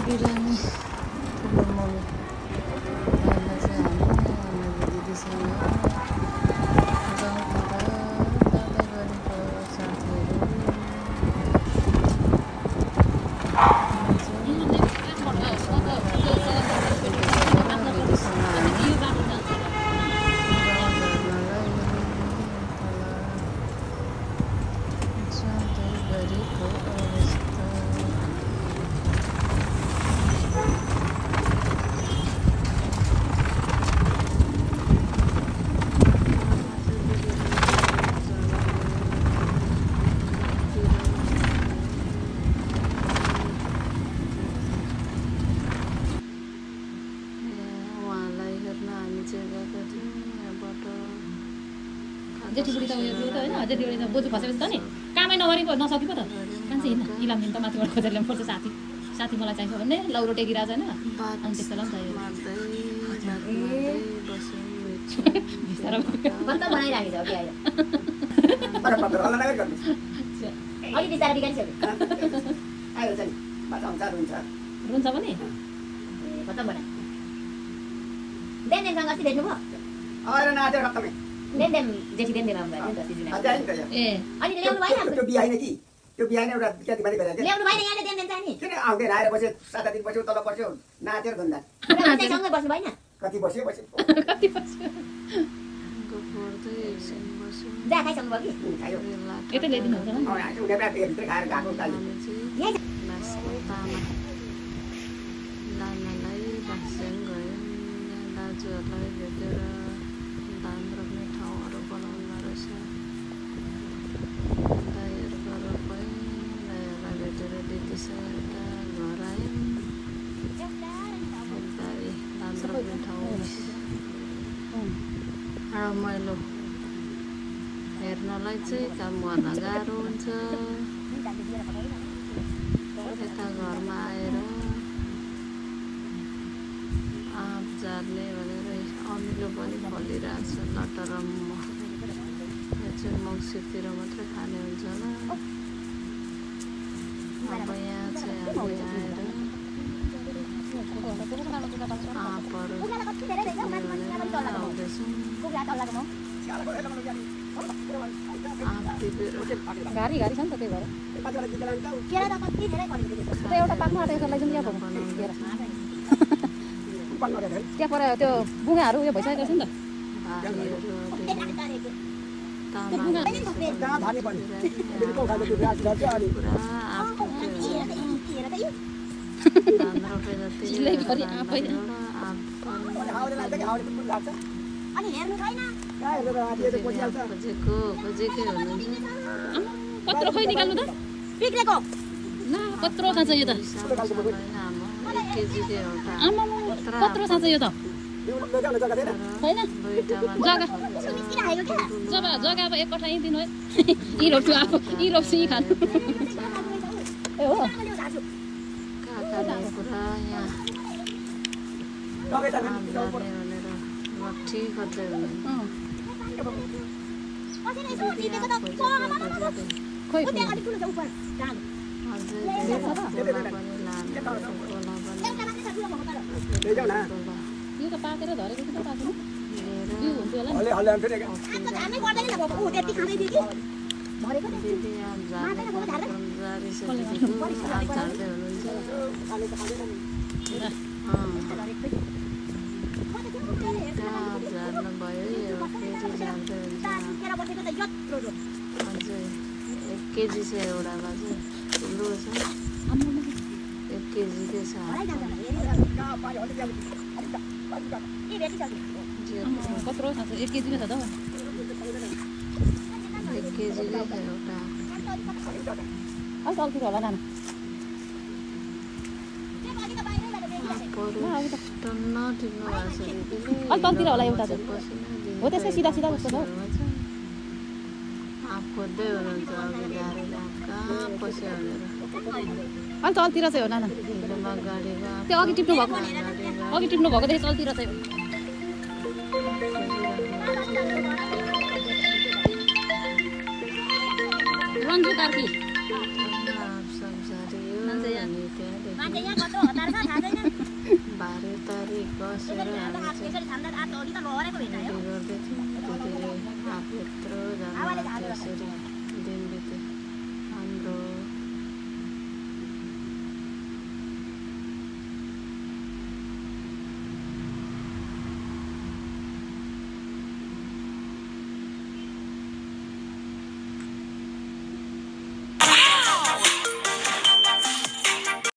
बिरामी ठुलो मम्मी अहिले चाहिँ हामी दिदीसँग गाउँबाट जाँदै गरेको साथीहरू जेठी बुढी त उयो त होइन जेठी बुढी त बोजू खसेपछि त नि कामै नगरेको नसकी पो त मान्छे हिँड्न इलाम हिँड्न त माथिबाट खोजेर ल्याउनु पर्छ साथी मलाई चाहिन्छ भन्ने लौरो टेकिरहेको छैन अनि त्यस्तोलाई रुन्छ पनि देन जेठी देन ल्याउनु भयो नि त तिजले ए अनि ल्याउनु भएन त्यो बिहाइन कि त्यो बिहाइन एउटा बिकाती बाली गरेछ ल्याउनु भएन यहाँ देन चाहिँ नि किन आउँदैन आएर बस्यो 7 दिन बस्यो तल बस्यो नाचेर गन्दा सँगै बस्नु भएन कति बस्यो गफर्दै एकछिन बस्यो जा खाइसक्नु भयो कि खायो यतै ल्याइदिनु हुन्छ उनीहरु भित्र खाएर गएको काली लासको तामा लानालाई बास्याङ गयो दाजुहरूलाई भेटेर धान रोप्ने ठाउँहरू बनाउनु रहेछ दाइहरू घर गयो दाइहरूलाई भेटेर दिदीसँग एउटा घर आयो दाइ धान रोप्ने ठाउँ रमाइलो हेर्नलाई चाहिँ काम गर्न गाह्रो हुन्छ यता घरमा आएर आँप झार्ने भनेर अमिलो पनि फलिरहेको छ लटरम्म यो चाहिँ मङ्सिरतिर मात्रै खाने हुन्छ होला अब यहाँ चाहिँ हामी आएर आँपहरू आँप टिपेर गाडी छ नि त त्यही भएर एउटा पाक्नु आँटेको लागि यहाँ त्यहाँ पर त्यो बुङ्गाहरू उयो भइसकेको छ नि खोजेकै हुनुहुन्छ कत्रो खोइ निकाल्नु त बिग्रेको न कत्रो खान्छ यो त कत्रो खान्छ यो त होइन जग्गा अब एक कठा यहीँ दिनु है यी रोप्छु आफू यी रोप्छु यी खानु ए हो लट्ठी खोज्दै खोइ यो त पाकेर धरेको कि त पाकेन यो हुन्छ होला एक केजी छ एउटामा चाहिँ ठुलो छ 1 केजीकै छ कत्रो खान्छ 1 केजीको छ त 1 केजीकै छ एउटा अलि तलतिर होला नाना टन्न टिप्नु भएको छ अलि तलतिर होला एउटा चाहिँ हो त्यसै सिधा सिधा जस्तो छ आँप खोज्दै हुनुहुन्छ अघि गाडीमा कहाँ पस्यो भनेर अलि तलतिर चाहिँ हो नाना गाडीमा त्यो अघि टिप्नु भएको देखि तलतिर चाहिँ रन्जु कार्की मान्छे यहाँ कस्तो तारिक कसेर हामी चाहिँ रेडी गर्छौँ